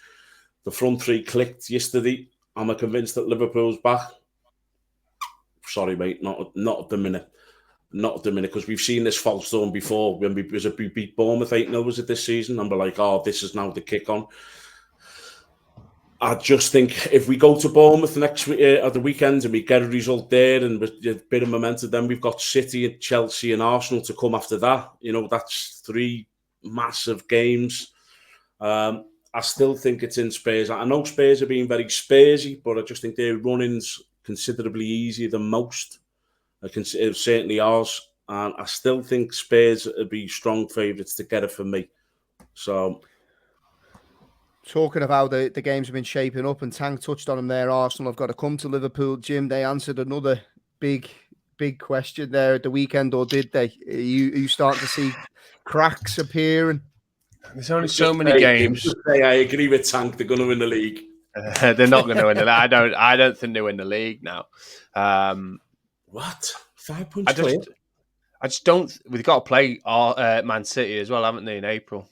The front 3 clicked yesterday. Am I convinced that Liverpool's back? Sorry, mate, not at the minute. Not at the minute, because we've seen this false storm before when we beat Bournemouth 8-0, was it this season? And we're like, oh, this is now the kick on. I just think if we go to Bournemouth next week at the weekend and we get a result there and with a bit of momentum, then we've got City, Chelsea and Arsenal to come after that. You know, that's 3 massive games. I still think it's in Spurs. I know Spurs are being very Spursy, but I just think their running's considerably easier than most. Certainly ours. And I still think Spurs would be strong favourites to get it for me. So, talking of how the games have been shaping up, and Tank touched on them there, Arsenal have got to come to Liverpool. Jim, they answered another big question there at the weekend, or did they? Are you starting to see cracks appearing? There's only so many games. I agree with Tank. They're going to win the league. They're not going to win the league. I don't think they win the league now. What? 5 points clear? I just don't. We've got to play Man City as well, haven't they, in April?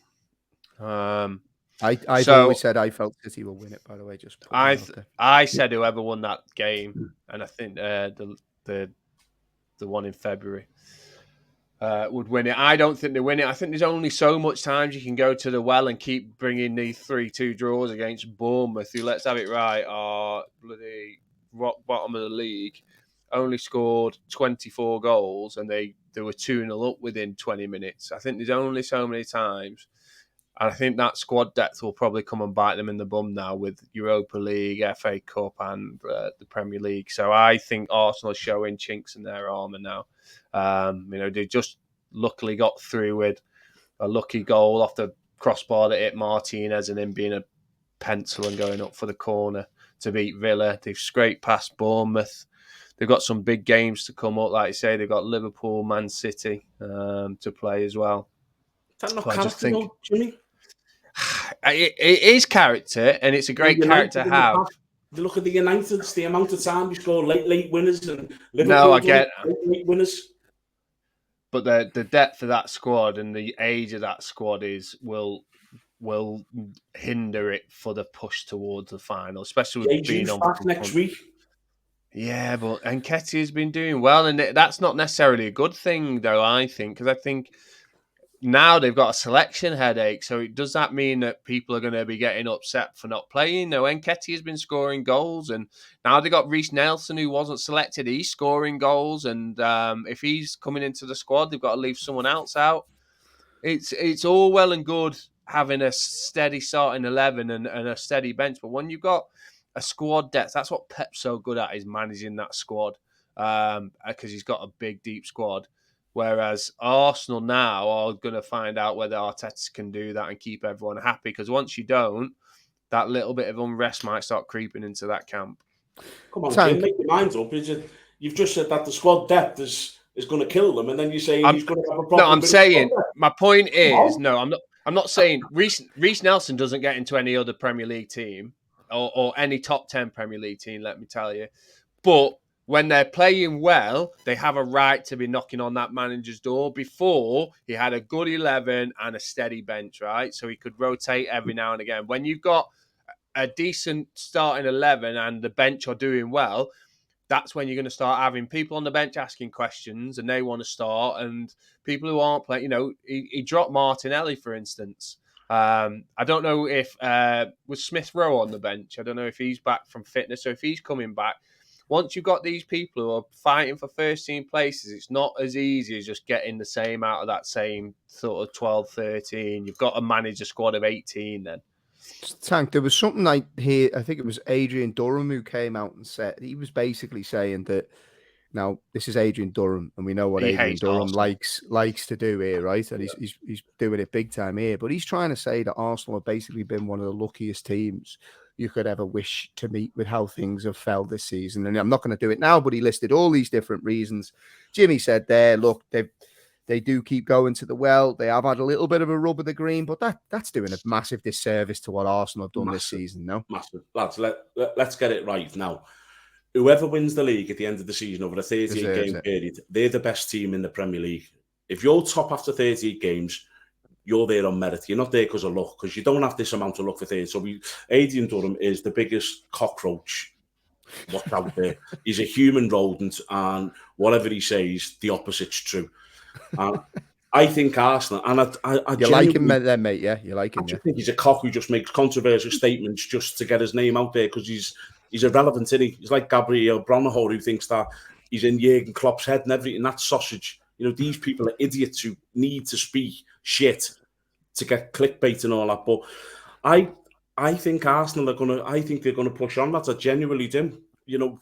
I've always said I felt City will win it. By the way, just I said whoever won that game, and I think the one in February would win it. I don't think they win it. I think there's only so much times you can go to the well and keep bringing these 3-2 draws against Bournemouth, who, let's have it right, are bloody rock bottom of the league. Only scored 24 goals, and they were 2-0 up within 20 minutes. I think there's only so many times. And I think that squad depth will probably come and bite them in the bum now with Europa League, FA Cup and the Premier League. So I think Arsenal are showing chinks in their armour now. They just luckily got through with a lucky goal off the crossbar that hit Martinez, and then being a pencil and going up for the corner to beat Villa. They've scraped past Bournemouth. They've got some big games to come up. Like you say, they've got Liverpool, Man City to play as well. Is that not character, though, Jimmy? It is character, and it's a great character to have. You look at the Uniteds, the amount of time we score late winners, and Liverpool no, I get late winners. But the depth of that squad and the age of that squad will hinder it for the push towards the final, especially with being on back next week. Yeah, but Nketiah has been doing well, and that's not necessarily a good thing, though, I think, because I think now they've got a selection headache. So does that mean that people are going to be getting upset for not playing? No, Nketiah has been scoring goals, and now they've got Reece Nelson, who wasn't selected. He's scoring goals, and if he's coming into the squad, they've got to leave someone else out. It's all well and good having a steady starting 11 and a steady bench, but when you've got a squad depth, that's what Pep's so good at, is managing that squad, because he's got a big, deep squad. Whereas Arsenal now are going to find out whether Arteta can do that and keep everyone happy, because once you don't, that little bit of unrest might start creeping into that camp. Come on, Jim, make your minds up. You've just said that the squad depth is going to kill them, and then you say he's going to have a problem. No, I'm saying, my point is, I'm not saying Reece Nelson doesn't get into any other Premier League team or any top 10 Premier League team, let me tell you. But when they're playing well, they have a right to be knocking on that manager's door. Before, he had a good 11 and a steady bench, right? So he could rotate every now and again. When you've got a decent starting 11 and the bench are doing well, that's when you're going to start having people on the bench asking questions, and they want to start, and people who aren't playing, he dropped Martinelli, for instance. I don't know if was Smith Rowe on the bench. I don't know if he's back from fitness. So if he's coming back, once you've got these people who are fighting for first team places, it's not as easy as just getting the same out of that same sort of 12, 13. You've got to manage a squad of 18 then. Tank, there was something I hear, I think it was Adrian Durham who came out and said, he was basically saying that, now this is Adrian Durham, and we know what Adrian Durham likes to do here, right? And he's doing it big time here, but he's trying to say that Arsenal have basically been one of the luckiest teams you could ever wish to meet with how things have fell this season. And I'm not going to do it now, but he listed all these different reasons. Jimmy said there, look, they do keep going to the well. They have had a little bit of a rub of the green, but that's doing a massive disservice to what Arsenal have done this season, no? Massive. Lads, let's get it right now. Whoever wins the league at the end of the season over a 38-game period, they're the best team in the Premier League. If you're top after 38 games, you're there on merit. You're not there because of luck, because you don't have this amount of luck for 30. So Adrian Durham is the biggest cockroach what's out there. He's a human rodent, and whatever he says, the opposite's true. I think Arsenal, and I you like him then, mate? Yeah, you like him. I think he's a cock who just makes controversial statements just to get his name out there, because he's irrelevant, isn't he? He's like Gabriel Bronnehor, who thinks that he's in Jurgen Klopp's head and everything. That's sausage. These people are idiots who need to speak shit to get clickbait and all that. But I think Arsenal are gonna. I think they're gonna push on. That's I genuinely do. You know,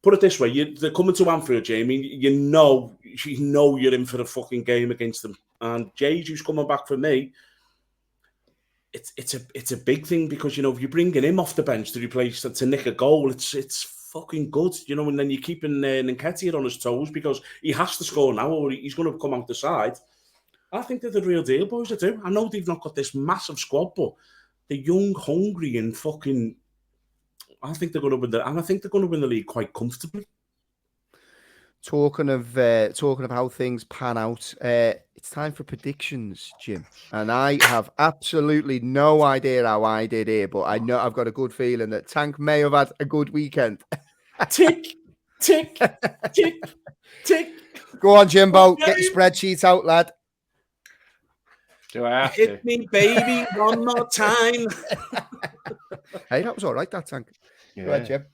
put it this way: they're coming to Anfield, Jamie. You know you're in for a fucking game against them. And Jesus coming back for me. It's a big thing because if you're bringing him off the bench to replace to nick a goal, it's fucking good, and then you're keeping Nketiah on his toes because he has to score now or he's going to come out the side. I think they're the real deal, boys. I do. I know they've not got this massive squad, but they're young, hungry, and fucking. I think they're going to win the league quite comfortably. Talking of how things pan out, it's time for predictions, Jim. And I have absolutely no idea how I did here, but I know I've got a good feeling that Tank may have had a good weekend. Tick, tick, tick, tick. Go on, Jimbo. Okay. Get your spreadsheet out, lad. Do I have Hit me, baby, one more time. Hey, that was all right, that Tank. Yeah. Go ahead, Jim.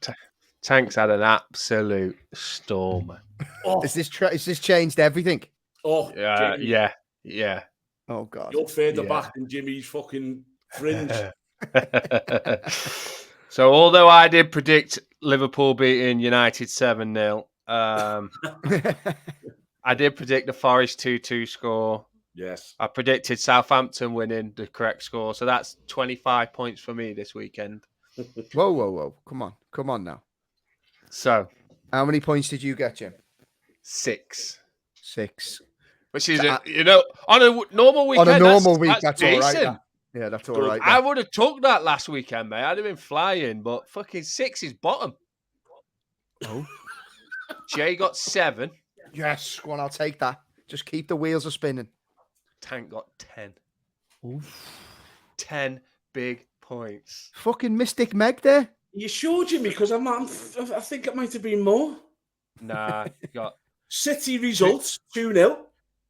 Tank's had an absolute storm. Oh. Is this changed everything? Oh, yeah. Oh God, you're further back than Jimmy's fucking fringe. So, although I did predict Liverpool beating United 7-0, I did predict the Forest 2-2 score. Yes, I predicted Southampton winning the correct score, so that's 25 points for me this weekend. Whoa! Come on now. So, how many points did you get, Jim? 6. Which is, on a normal weekend. On a normal week, that's decent. all right. Yeah, that's all right. I would have took that last weekend, mate. I'd have been flying, but fucking 6 is bottom. Oh. Jay got 7. Yes, go on, I'll take that. Just keep the wheels a spinning. Tank got 10. Oof. 10 big points. Fucking Mystic Meg there. You sure, Jimmy? Because I think it might have been more. Nah, you got City results 2-0.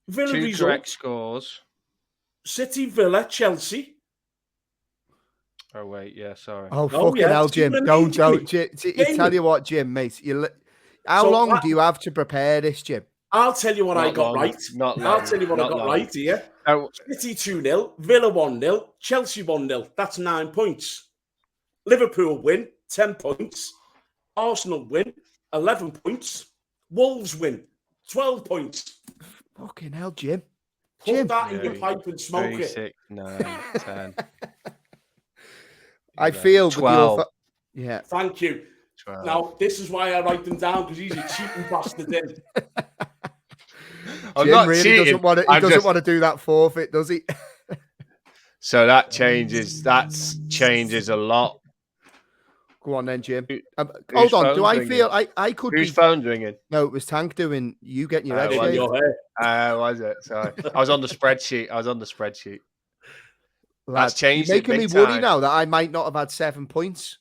Villa 2 results. correct scores. City, Villa, Chelsea. Oh wait, yeah, sorry. Oh fucking hell, Jim! Don't. Tell you what, Jim, mate. How long do you have to prepare this, Jim? I'll tell you what I got right. I'll tell you what I got right here. City 2-0, Villa 1-0, Chelsea 1-0. That's 9 points. Liverpool win, 10 points. Arsenal win, 11 points. Wolves win, 12 points. Fucking hell, Jim. Put that in your pipe and smoke 3, 6, 9, 10. I feel 12. Yeah. Thank you. 12. Now, this is why I write them down, because he's a cheating bastard then. I'm Jim not really cheating. doesn't want to do that forfeit, does he? So that changes a lot. Go on then, Jim. Hold on. Do I feel I could Whose phone's ringing? No, it was Tank doing you getting your head in your hair. Was it? Sorry. I was on the spreadsheet. Lad, That's changed. You're making me worry now that I might not have had 7 points.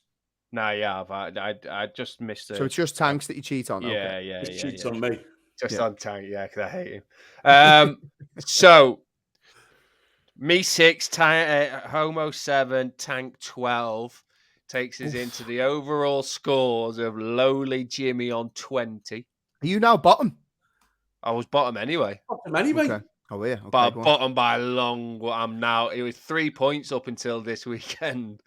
No, yeah, I just missed it. So it's just Tanks that you cheat on. Yeah, okay. yeah, He cheats on me. Just on Tank, yeah, because I hate him. So me 6, Homo 7, Tank 12 takes us into the overall scores of lowly Jimmy on 20. Are you now bottom? I was bottom anyway. Okay. Oh yeah, okay, but bottom by a long. I'm now. It was 3 points up until this weekend.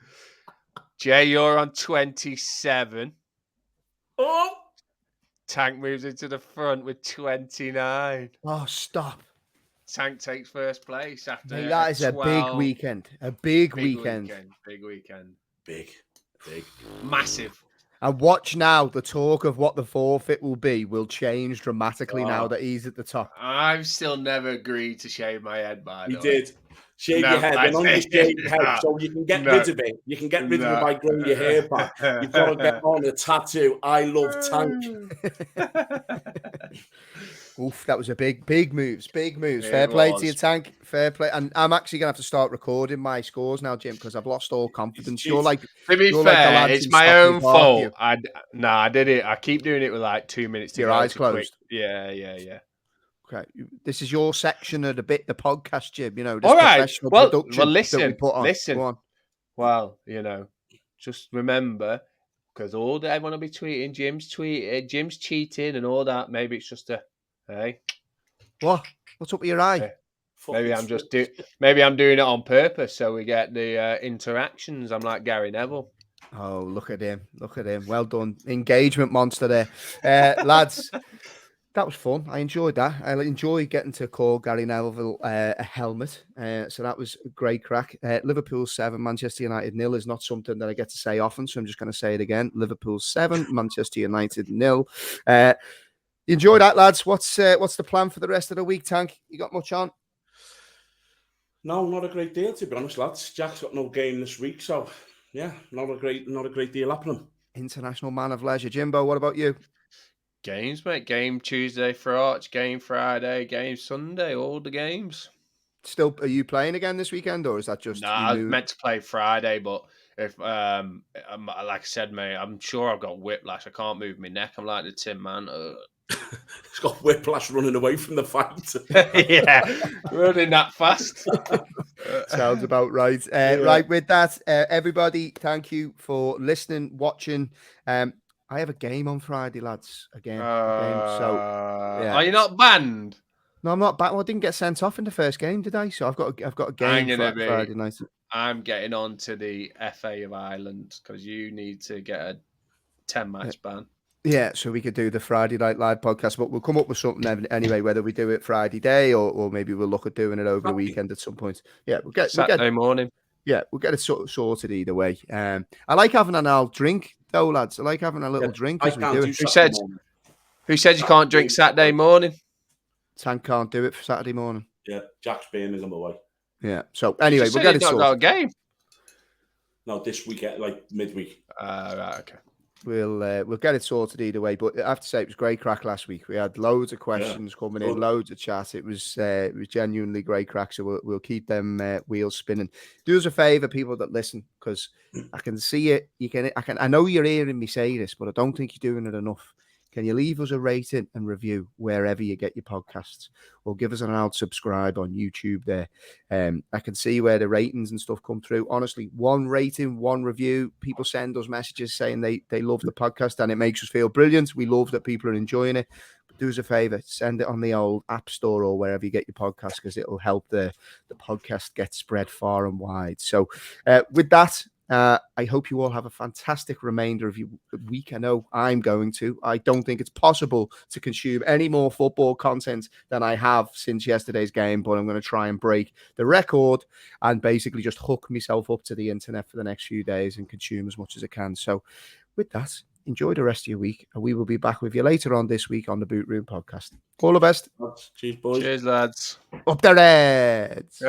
Jay, you're on 27. Oh, Tank moves into the front with 29. Oh, stop. Tank takes first place after. Mate, that is 12. A big weekend. A big weekend. Big weekend. Big. Massive. And watch now, the talk of what the forfeit will change dramatically now that he's at the top. I've still never agreed to shave my head, by the way. You did. Shave your head. And on your shaved head, so you can get rid of it. You can get rid of it by growing your hair back. You've got to get on a tattoo. I love Tank. Oof, that was a big moves. Fair play to you, Tank. Fair play. And I'm actually going to have to start recording my scores now, Jim, because I've lost all confidence. You're like, to be fair, it's my own fault. I did it. I keep doing it with like 2 minutes to your eyes closed. Quick. Yeah. Okay, this is your section of the podcast, Jim. This all right. Professional production listen, that we put on. Listen. Go on. Well, just remember, because all day I want to be tweeting, Jim's cheating and all that. Maybe it's just hey. What? What's up with your eye? Maybe I'm doing it on purpose so we get the interactions. I'm like Gary Neville. Oh, look at him. Look at him. Well done. Engagement monster there. Lads, that was fun. I enjoyed that. I enjoy getting to call Gary Neville a helmet. So that was a great crack. Liverpool 7, Manchester United 0 is not something that I get to say often. So I'm just going to say it again. Liverpool 7, Manchester United 0. You enjoy that, lads. What's the plan for the rest of the week, Tank? You got much on? No, not a great deal, to be honest, lads. Jack's got no game this week, so yeah, not a great deal happening. International man of leisure. Jimbo, what about you? Games, mate. Game Tuesday for Arch, game Friday, game Sunday, all the games. Still, are you playing again this weekend, or is that just? No, I was meant to play Friday, but if like I said, mate, I'm sure I've got whiplash. I can't move my neck. I'm like the Tin Man. He's got whiplash running away from the fight. Yeah, running that fast. Sounds about right. Right, with that, everybody, thank you for listening, watching. I have a game on Friday, lads. Again, so yeah. Are you not banned? No, I'm not back. Well, I didn't get sent off in the first game, did I? So I've got a game Friday night. I'm getting on to the FA of Ireland because you need to get a 10-match ban. Yeah, so we could do the Friday Night Live podcast, but we'll come up with something anyway, whether we do it Friday day or maybe we'll look at doing it over the weekend at some point. Yeah, we'll get Saturday morning. Yeah, we'll get it sorted either way. I like having an old drink, though, lads. I like having a little drink as we do it. Who said you can't drink Saturday morning? Tank can't do it for Saturday morning. Yeah, Jack's being is on the way. Yeah. So anyway, we'll get it sorted. Not got a game. No, this weekend, like midweek. Right, okay. We'll get it sorted either way. But I have to say, it was great crack last week. We had loads of questions coming in, loads of chat. It was genuinely great crack. So we'll keep them wheels spinning. Do us a favour, people that listen, because I can see it. I know you're hearing me say this, but I don't think you're doing it enough. Can you leave us a rating and review wherever you get your podcasts, or give us an old subscribe on YouTube there? I can see where the ratings and stuff come through. Honestly, one rating, one review. People send us messages saying they love the podcast and it makes us feel brilliant. We love that people are enjoying it. But do us a favor, send it on the old App Store or wherever you get your podcast, because it'll help the podcast get spread far and wide. So with that, I hope you all have a fantastic remainder of your week. I know I'm going to. I don't think it's possible to consume any more football content than I have since yesterday's game, but I'm going to try and break the record and basically just hook myself up to the internet for the next few days and consume as much as I can. So with that, enjoy the rest of your week, and we will be back with you later on this week on the Boot Room podcast. All the best. Cheers, boys. Cheers, lads. Up the Reds.